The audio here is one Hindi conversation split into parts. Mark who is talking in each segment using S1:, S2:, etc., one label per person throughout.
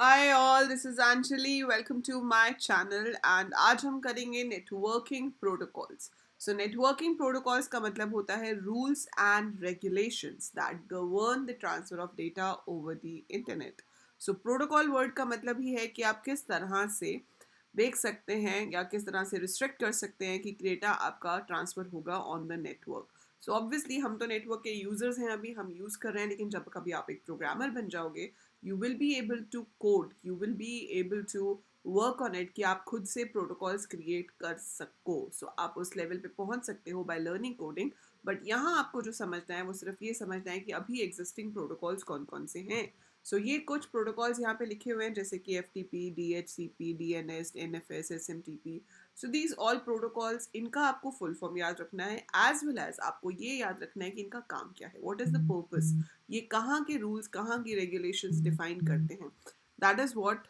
S1: Hi all, this is Anjali. Welcome to my channel and आज हम करेंगे नेटवर्किंग प्रोटोकॉल्स. सो नेटवर्किंग प्रोटोकॉल्स का मतलब होता है rules and regulations that govern the transfer of data over the internet. So protocol word का मतलब ही है कि आप किस तरह से देख सकते हैं या किस तरह से रिस्ट्रिक्ट कर सकते हैं कि डेटा आपका ट्रांसफ़र होगा on the network. So obviously हम तो नेटवर्क के यूज़र्स हैं, अभी हम यूज़ कर रहे हैं, लेकिन जब कभी आप एक प्रोग्रामर बन जाओगे you will be able to code, you will be able to work on it कि आप खुद से प्रोटोकॉल्स क्रिएट कर सको. सो आप उस लेवल पे पहुंच सकते हो बाय लर्निंग कोडिंग. बट यहाँ आपको जो समझना है वो सिर्फ ये समझना है कि अभी एग्जिस्टिंग प्रोटोकॉल्स कौन कौन से हैं. सो ये कुछ प्रोटोकॉल्स यहाँ पे लिखे हुए हैं जैसे कि FTP, DHCP, DNS, NFS, SMTP. So these all protocols, इनका आपको फुल फॉर्म याद रखना है एज वेल एज आपको ये याद रखना है कि इनका काम क्या है, व्हाट इज द पर्पस, ये कहाँ के रूल्स, कहाँ की रेगुलेशंस डिफाइन करते हैं. That is what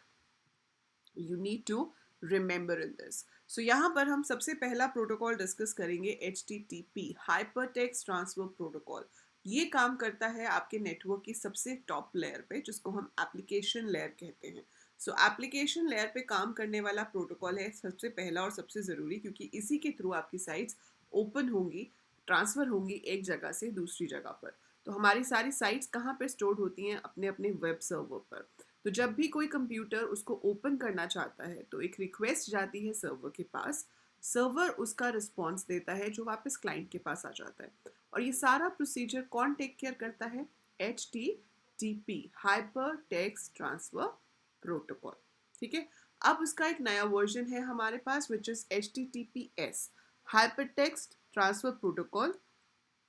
S1: you need to remember in this. So यहाँ पर हम सबसे पहला प्रोटोकॉल डिस्कस करेंगे HTTP, hyper text transfer protocol. ये काम करता है आपके नेटवर्क की सबसे टॉप लेयर पे, जिसको हम एप्लीकेशन लेयर कहते हैं. सो एप्लीकेशन लेयर पे काम करने वाला प्रोटोकॉल है सबसे पहला और सबसे ज़रूरी, क्योंकि इसी के थ्रू आपकी साइट्स ओपन होंगी, ट्रांसफ़र होंगी एक जगह से दूसरी जगह पर. तो हमारी सारी साइट्स कहाँ पर स्टोर होती हैं? अपने अपने वेब सर्वर पर. तो जब भी कोई कंप्यूटर उसको ओपन करना चाहता है तो एक रिक्वेस्ट जाती है सर्वर के पास, सर्वर उसका रिस्पॉन्स देता है जो वापस क्लाइंट के पास आ जाता है. और ये सारा प्रोसीजर कौन टेक केयर करता है? HTTP, hyper text transfer protocol. ठीक है. अब उसका एक नया वर्जन है हमारे पास which is HTTPS, hyper text transfer protocol.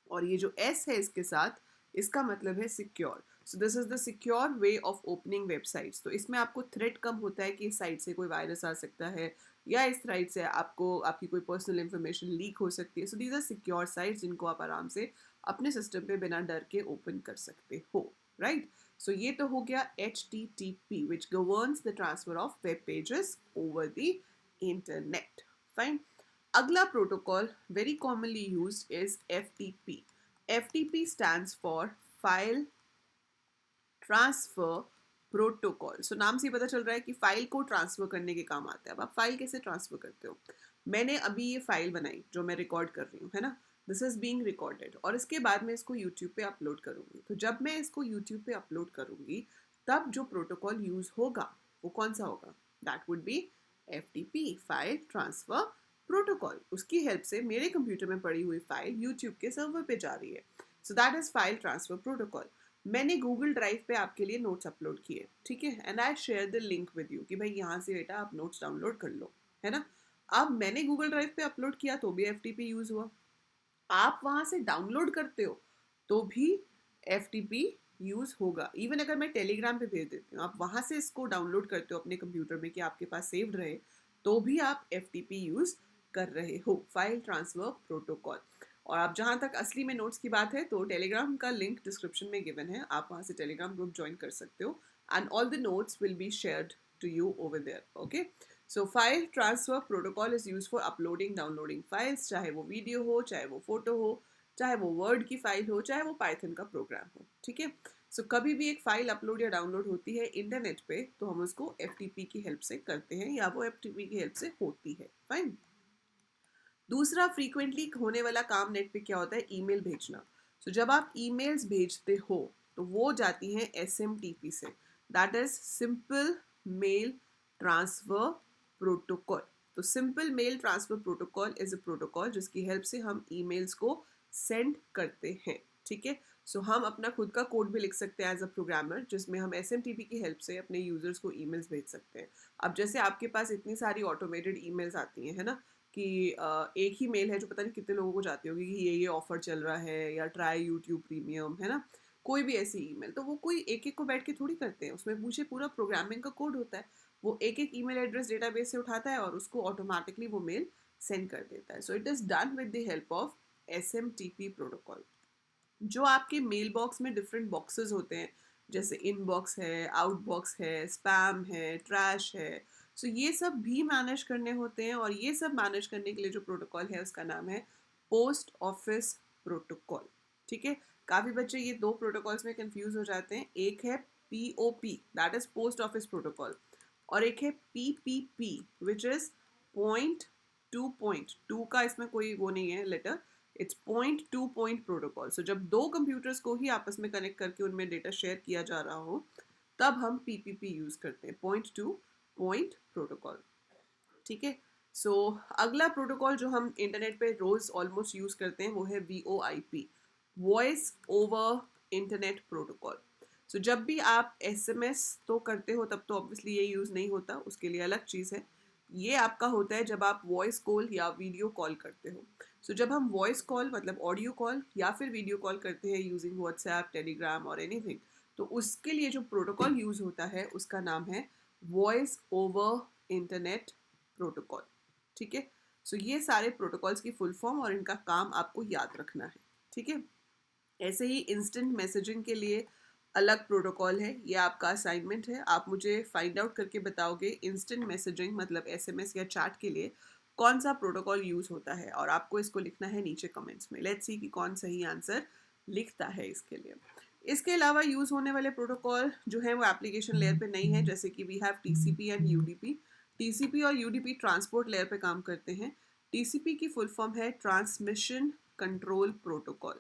S1: और ये जो S है इसके साथ, इसका मतलब है secure. So this is the secure way of opening websites. तो इसमें आपको थ्रेट कम होता है कि इस साइट से कोई वायरस आ सकता है या इस साइट से आपको आपकी कोई पर्सनल इंफॉर्मेशन लीक हो सकती है. So these are secure sites जिनको आप आराम से अपने सिस्टम पे बिना डर के ओपन कर सकते हो. राइट. सो ये तो हो गया HTTP which governs the transfer of web pages over the internet. Fine. अगला protocol very commonly used is FTP. FTP stands for file transfer protocol. So नाम से ही पता चल रहा है कि फाइल को ट्रांसफर करने के काम आता है. अब आप फाइल कैसे ट्रांसफर करते हो? मैंने अभी ये फाइल बनाई जो मैं रिकॉर्ड कर रही हूँ, है ना. दिस इज बीइंग रिकॉर्डेड और इसके बाद मैं इसको यूट्यूब पे अपलोड करूँगी. तो जब मैं इसको यूट्यूब पे अपलोड करूँगी तब जो प्रोटोकॉल यूज होगा वो कौन सा होगा? That would be FTP, file transfer protocol. उसकी हेल्प से मेरे कंप्यूटर में पड़ी हुई फाइल यूट्यूब के सर्वर पे जा रही है. So that is file transfer protocol. मैंने गूगल ड्राइव पे आपके लिए नोट्स अपलोड किए, ठीक है, and I share the link with you कि भाई यहाँ से बेटा आप नोट्स डाउनलोड कर लो, है ना. अब मैंने गूगल ड्राइव पे अपलोड किया तो भी FTP यूज हुआ. आप वहाँ से डाउनलोड करते हो तो भी FTP यूज होगा. इवन अगर मैं टेलीग्राम पे भेज देती हूँ, आप वहाँ से इसको डाउनलोड करते हो अपने कंप्यूटर में कि आपके पास सेव्ड रहे, तो भी आप FTP यूज कर रहे हो, फाइल ट्रांसफर प्रोटोकॉल. और आप जहाँ तक असली में नोट्स की बात है तो टेलीग्राम का लिंक डिस्क्रिप्शन में गिवन है, आप वहाँ से टेलीग्राम ग्रुप ज्वाइन कर सकते हो and all the notes will be shared to you over there. Okay. So file transfer protocol is use for uploading downloading files, चाहे वो वीडियो हो, चाहे वो फोटो हो, चाहे वो वर्ड की फाइल हो, चाहे वो पाइथन का प्रोग्राम हो. ठीक है. सो कभी भी एक फाइल अपलोड या डाउनलोड होती है इंटरनेट पे तो हम उसको FTP की हेल्प से करते हैं या वो FTP की हेल्प से होती है. फाइन. दूसरा फ्रीक्वेंटली होने वाला काम नेट पे क्या होता है? ईमेल भेजना. सो जब आप ईमेल्स भेजते हो तो वो जाती हैं SMTP से, that is simple mail transfer protocol. तो simple mail transfer protocol is a protocol जिसकी हेल्प से हम ईमेल्स को सेंड करते हैं. ठीक है. सो हम अपना खुद का कोड भी लिख सकते हैं एज अ प्रोग्रामर जिसमें हम SMTP की हेल्प से अपने यूजर्स को ईमेल्स भेज सकते हैं. अब जैसे आपके पास इतनी सारी ऑटोमेटेड ईमेल्स आती हैं, है ना, कि एक ही मेल है जो पता नहीं कितने लोगों को जाती होगी कि ये ऑफर चल रहा है या ट्राई यूट्यूब प्रीमियम, है ना. कोई भी ऐसी ईमेल तो वो कोई एक एक को बैठ के थोड़ी करते हैं, उसमें पूछे पूरा प्रोग्रामिंग का कोड होता है. वो एक एक ईमेल एड्रेस डेटाबेस से उठाता है और उसको ऑटोमेटिकली वो मेल सेंड कर देता है. So it is done with the help of SMTP protocol. जो आपके मेल बॉक्स में डिफरेंट बॉक्सेस होते हैं, जैसे इनबॉक्स है, आउटबॉक्स है, स्पैम है, ट्रैश है, सो ये सब भी मैनेज करने होते हैं. और ये सब मैनेज करने के लिए जो प्रोटोकॉल है उसका नाम है पोस्ट ऑफिस प्रोटोकॉल. ठीक है. काफ़ी बच्चे ये दो प्रोटोकॉल्स में कंफ्यूज हो जाते हैं। एक है POP, that is post office protocol, और एक है PPP which is point to point. To का इसमें कोई वो नहीं है letter, it's point to point protocol. So जब दो कंप्यूटर्स को ही आपस में कनेक्ट करके उनमें डेटा शेयर किया जा रहा हो तब हम PPP यूज करते हैं, पॉइंट टू पॉइंट प्रोटोकॉल। ठीक है। सो अगला प्रोटोकॉल जो हम इंटरनेट पे रोज ऑलमोस्ट यूज करते हैं वो है VoIP, voice over internet protocol. So जब भी आप SMS तो करते हो तब तो ऑब्वियसली ये यूज़ नहीं होता, उसके लिए अलग चीज़ है। ये आपका होता है जब आप वॉइस कॉल या वीडियो कॉल करते हो। सो जब हम वॉइस कॉल मतलब ऑडियो कॉल या फिर वीडियो कॉल करते हैं यूजिंग व्हाट्सएप, टेलीग्राम और एनीथिंग, तो उसके लिए जो प्रोटोकॉल यूज़ होता है उसका नाम है वॉइस ओवर इंटरनेट प्रोटोकॉल। ठीक है। सो ये सारे प्रोटोकॉल्स की फुल फॉर्म और इनका काम आपको याद रखना है। ठीक है। ऐसे ही इंस्टेंट मैसेजिंग के लिए अलग प्रोटोकॉल है, ये आपका असाइनमेंट है। आप मुझे फाइंड आउट करके बताओगे इंस्टेंट मैसेजिंग मतलब SMS या चैट के लिए कौन सा प्रोटोकॉल यूज़ होता है, और आपको इसको लिखना है नीचे कमेंट्स में। लेट्स सी कि कौन सही आंसर लिखता है इसके लिए। इसके अलावा यूज़ होने वाले प्रोटोकॉल जो है वो एप्लीकेशन लेयर पे नहीं है, जैसे कि we have TCP and UDP। TCP और UDP ट्रांसपोर्ट लेयर पे काम करते हैं। TCP की फुल फॉर्म है transmission control protocol.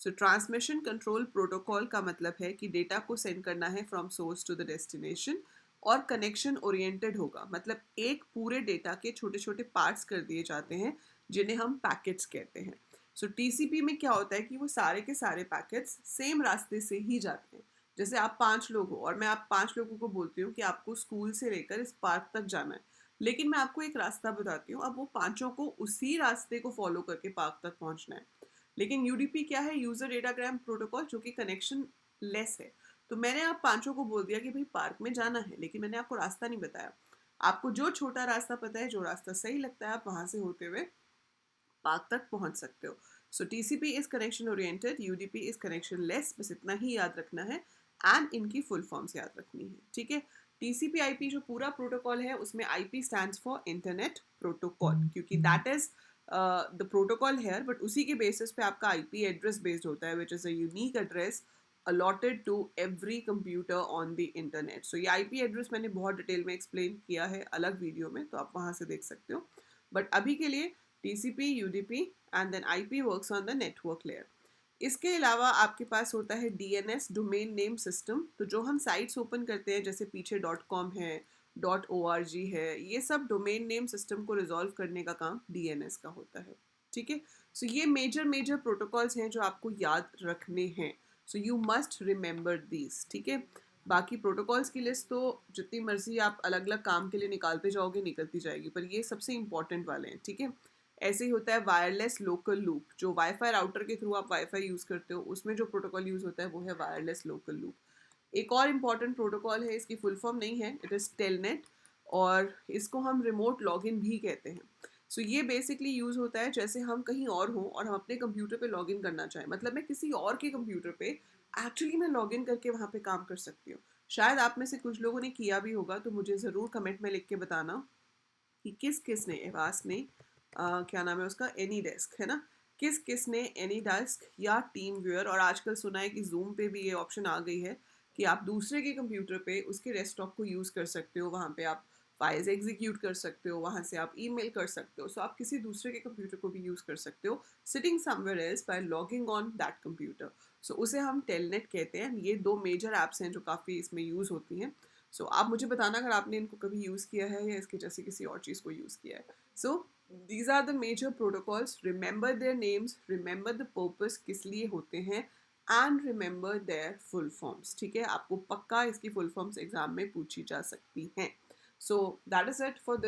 S1: So transmission control protocol का मतलब है कि डेटा को सेंड करना है from source to the destination, और कनेक्शन ओरिएंटेड होगा, मतलब एक पूरे डेटा के छोटे छोटे पार्ट्स कर दिए जाते हैं जिन्हें हम पैकेट्स कहते हैं। सो TCP में क्या होता है कि वो सारे के सारे पैकेट्स सेम रास्ते से ही जाते हैं। जैसे आप 5 लोग हो और मैं आप 5 लोगों को बोलती हूँ कि आपको स्कूल से लेकर इस पार्क तक जाना है, लेकिन मैं आपको एक रास्ता बताती हूँ, अब वो पांचों को उसी रास्ते को फॉलो करके पार्क तक पहुंचना है। लेकिन UDP क्या है, यूजर डेटाग्राम प्रोटोकॉल, जो कि कनेक्शन लेस है। तो मैंने आप पांचों को बोल दिया कि भाई पार्क में जाना है, लेकिन मैंने आपको रास्ता नहीं बताया। आपको जो छोटा रास्ता पता है, जो रास्ता सही लगता है, आप वहां से होते हुए पार्क तक पहुंच सकते हो। सो TCP is connection oriented, UDP is connection less, बस इतना ही याद रखना है एंड इनकी फुल फॉर्म्स याद रखनी है। ठीक है। TCP/IP जो पूरा प्रोटोकॉल है उसमें IP stands for internet protocol, क्योंकि that is the protocol here, but उसी के बेसिस पे आपका IP एड्रेस बेस्ड होता है, which is a unique address allotted to every computer on the internet. So ये IP एड्रेस मैंने बहुत डिटेल में एक्सप्लेन किया है अलग वीडियो में, तो आप वहाँ से देख सकते हो। बट अभी के लिए TCP, UDP and then IP works on the network layer. इसके अलावा आपके पास होता है DNS, डोमेन नेम सिस्टम। तो जो हम साइट्स ओपन करते हैं जैसे पीछे .com है, .org है, ये सब डोमेन नेम सिस्टम को रिजॉल्व करने का काम DNS का होता है। ठीक है। सो ये मेजर प्रोटोकॉल्स हैं जो आपको याद रखने हैं। So you must remember these. ठीक है। बाकी प्रोटोकॉल्स की लिस्ट तो जितनी मर्जी आप अलग अलग काम के लिए निकालते जाओगे निकलती जाएगी, पर ये सबसे इंपॉर्टेंट वाले हैं। ठीक है। ऐसे ही होता है वायरलेस लोकल लूप, जो वाईफाई राउटर के थ्रू आप वाईफाई यूज़ करते हो, उसमें जो प्रोटोकॉल यूज़ होता है वो है वायरलेस लोकल लूप। एक और इम्पॉर्टेंट प्रोटोकॉल है, इसकी फुल फॉर्म नहीं है, इट इज़ टेलनेट, और इसको हम रिमोट लॉगिन भी कहते हैं। सो ये बेसिकली यूज़ होता है जैसे हम कहीं और हों और हम अपने कंप्यूटर पे लॉगिन करना चाहें, मतलब मैं किसी और के कंप्यूटर पे एक्चुअली मैं लॉगिन करके वहाँ पे काम कर सकती हूँ। शायद आप में से कुछ लोगों ने किया भी होगा, तो मुझे ज़रूर कमेंट में लिख के बताना कि किस किस ने, एवास ने, क्या नाम है उसका, एनी डेस्क है ना, किस किस ने एनी डेस्क या टीम व्यूअर, और आजकल सुना है कि जूम पे भी ये ऑप्शन आ गई है कि आप दूसरे के कंप्यूटर पे उसके डेस्कटॉप को यूज़ कर सकते हो, वहाँ पे आप फाइल्स एग्जीक्यूट कर सकते हो, वहाँ से आप ईमेल कर सकते हो। सो आप किसी दूसरे के कंप्यूटर को भी यूज़ कर सकते हो sitting somewhere else by logging on that computer. So उसे हम टेलनेट कहते हैं। ये दो मेजर ऐप्स हैं जो काफ़ी इसमें यूज़ होती हैं। सो आप मुझे बताना अगर आपने इनको कभी यूज़ किया है या इसके जैसे किसी और चीज़ को यूज़ किया है। सो these are the major protocols. Remember their names, remember the purpose किस लिए होते हैं, and remember their full forms. ठीक है, आपको पक्का इसकी full forms एग्जाम में पूछी जा सकती हैं. So that is it for this